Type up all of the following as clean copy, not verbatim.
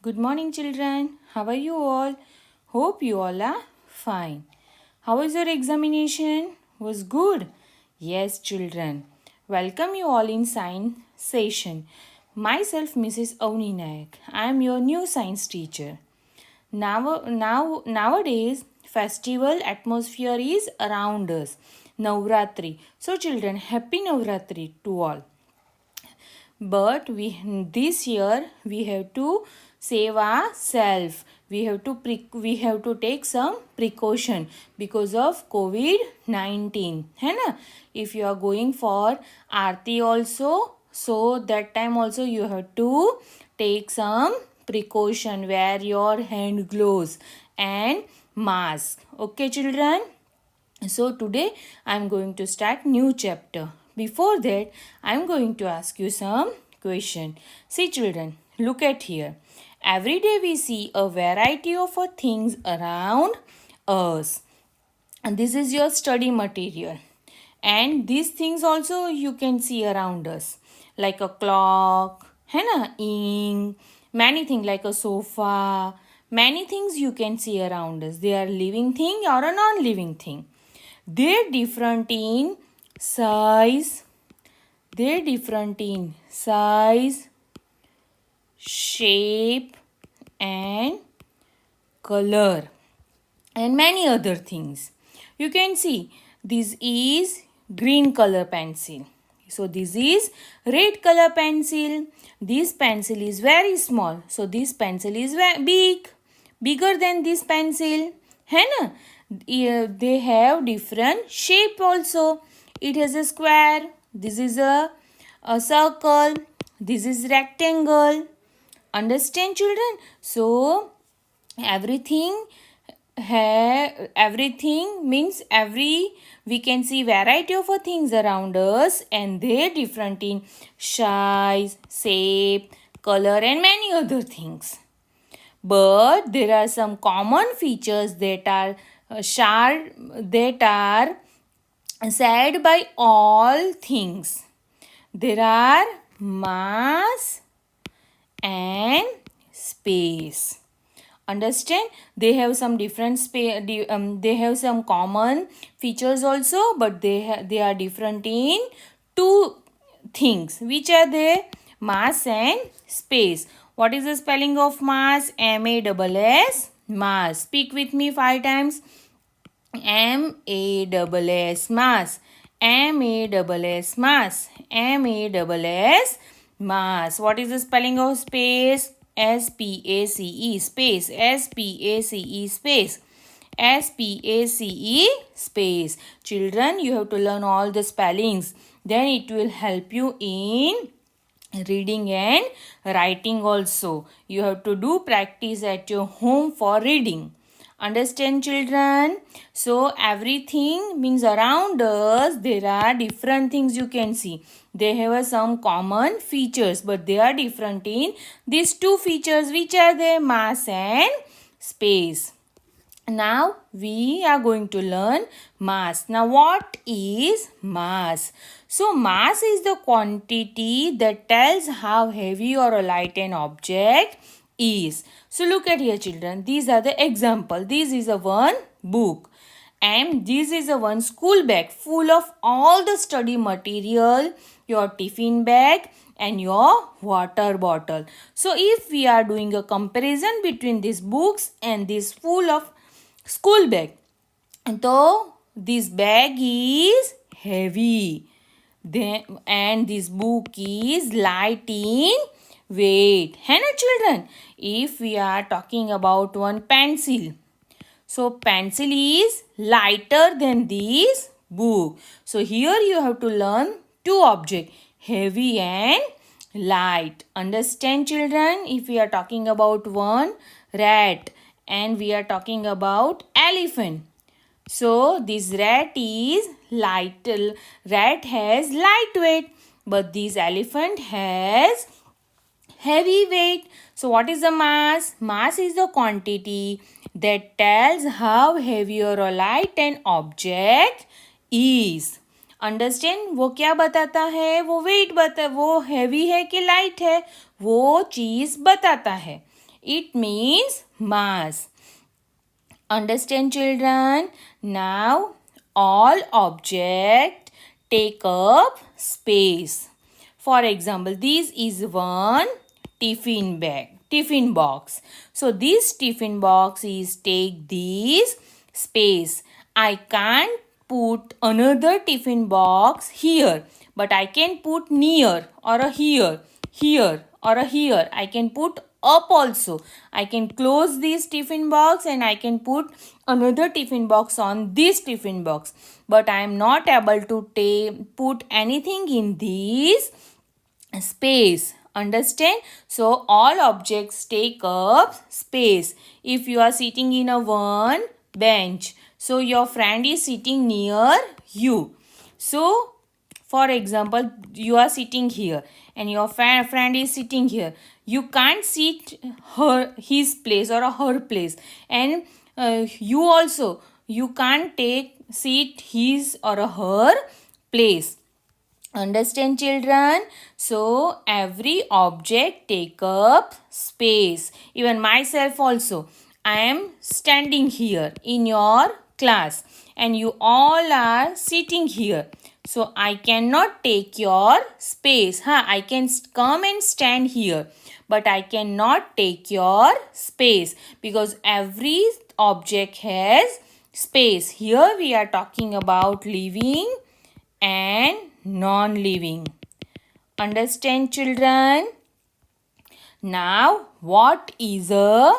Good morning, children. How are you all? Hope you all are fine. How was your examination? Was good? Yes, children. Welcome you all in science session. Myself, Mrs. Avni Nayak. I am your new science teacher. Nowadays, festival atmosphere is around us. Navratri. So, children, happy Navratri to all. But we this year we have to save ourselves. We have to take some precaution because of COVID-19 है ना. If you are going for Aarti also, so that time also you have to take some precaution. Wear your hand gloves and mask. Okay, children. So today I am going to start new chapter. Before that, I am going to ask you some question. See children, look at here. Every day we see a variety of things around us. And this is your study material. And these things also you can see around us. Like a clock, है ना, ink, many things like a sofa. Many things you can see around us. They are living thing or a non-living thing. They're different in size. They're different in size, shape, and color, and many other things. You can see this is green color pencil. So this is red color pencil. This pencil is very small. So this pencil is big, bigger than this pencil. है ना? They have different shape also. It has a square. This is a circle. This is rectangle. Understand, children? So everything everything means we can see variety of things around us, and they're different in size, shape, color, and many other things. But there are some common features that are shared by all things. There are mass and space. Understand? They have some different they have some common features also, but they are different in two things. Which are they? Mass and space. What is the spelling of mass? M-A-S-S. Mass. Speak with me 5 times. M-A-S-S. Mass. M-A-S-S. Mass. M-A-S-S. Mass. What is the spelling of space? S-P-A-C-E. Space. S-P-A-C-E. Space. S-P-A-C-E. Space. Children, you have to learn all the spellings. Then it will help you in reading and writing also. You have to do practice at your home for reading. Understand, children? So everything means around us there are different things you can see. They have some common features, but they are different in these two features. Which are they? Mass and space. Now we are going to learn mass. Now what is mass? So mass is the quantity that tells how heavy or light an object is. So look at here, children. These are the example. This is a one book, and this is a one school bag full of all the study material, your tiffin bag and your water bottle. So if we are doing a comparison between these books and this full of school bag, so this bag is heavy, and this book is light in weight. है ना, children? If we are talking about one pencil, so pencil is lighter than this book. So here you have to learn two objects, heavy and light. Understand, children? If we are talking about one rat and we are talking about elephant, so this rat is light. Rat has light weight, but this elephant has heavy weight. So what is the mass? Mass is the quantity that tells how heavy or light an object is. Understand? वो क्या बताता है? वो wait बता, वो heavy है कि light है, वो चीज़ बताता है. It means mass. Understand, children? Now all objects take up space. For example, this is one tiffin box. So this tiffin box is take this space. I can't put another tiffin box here, but I can put near or a here or a here. I can put up also. I can close this tiffin box and I can put another tiffin box on this tiffin box. But I am not able to put anything in this space. Understand? So all objects take up space. If you are sitting in a one bench, so your friend is sitting near you. So for example, you are sitting here and your friend is sitting here. You can't sit his place or her place, and you can't sit his or her place. Understand, children? So every object take up space. Even myself also. I am standing here in your class and you all are sitting here. So I cannot take your space. I can come and stand here, but I cannot take your space because every object has space. Here we are talking about living and non-living. Understand, children? Now, what is a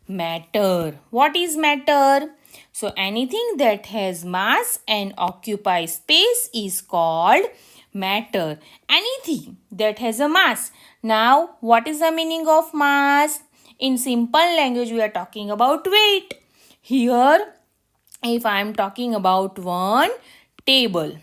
matter? What is matter? So, anything that has mass and occupies space is called matter. Anything that has a mass. Now, what is the meaning of mass? In simple language, we are talking about weight. Here, if I am talking about one table,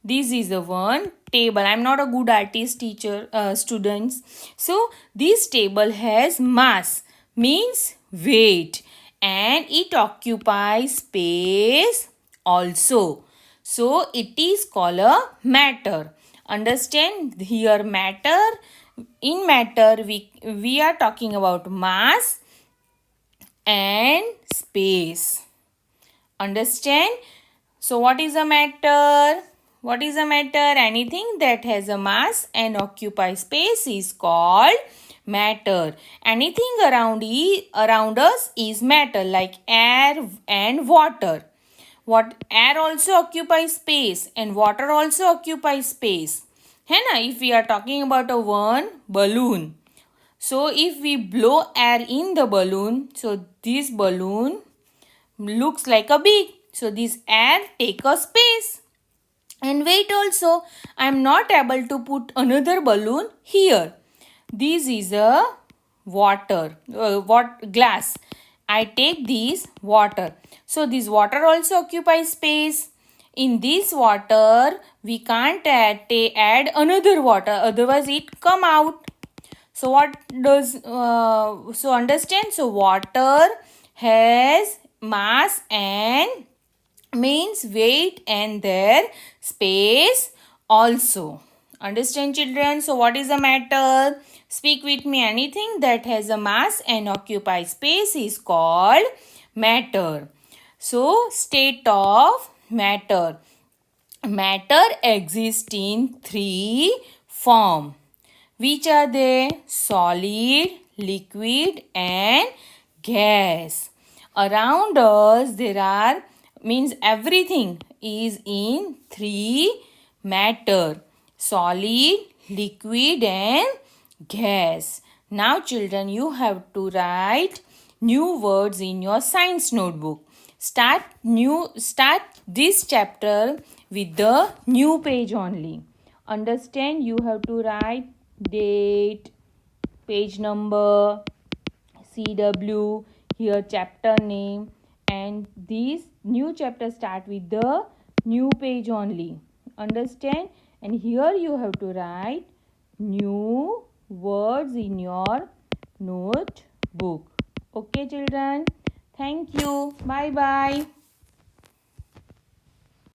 this is the one table. I'm not a good artist teacher, students. So this table has mass, means weight, and it occupies space also. So it is called a matter. Understand? Here matter. In matter, we are talking about mass and space. Understand? So what is a matter? What is a matter? Anything that has a mass and occupies space is called matter. Anything around us is matter, like air and water. Air also occupies space and water also occupies space. If we are talking about a one balloon, so if we blow air in the balloon, so this balloon looks like a big. So this air take a space. And weight also, I am not able to put another balloon here. This is a glass. I take this water. So this water also occupies space. In this water, we can't add another water, otherwise it come out. So what does, so understand? So water has mass and means weight and their space also. Understand, children? So what is the matter? Speak with me. Anything that has a mass and occupies space is called matter. So state of matter. Matter exists in three forms. Which are they? Solid, liquid and gas. Around us there are, means everything is in three matter: solid, liquid and gas. Now children, you have to write new words in your science notebook. Start this chapter with the new page only. Understand? You have to write date, page number, CW, here chapter name, and these new chapter start with the new page only. Understand? And here you have to write new words in your notebook. Okay, children? Thank you. Bye bye.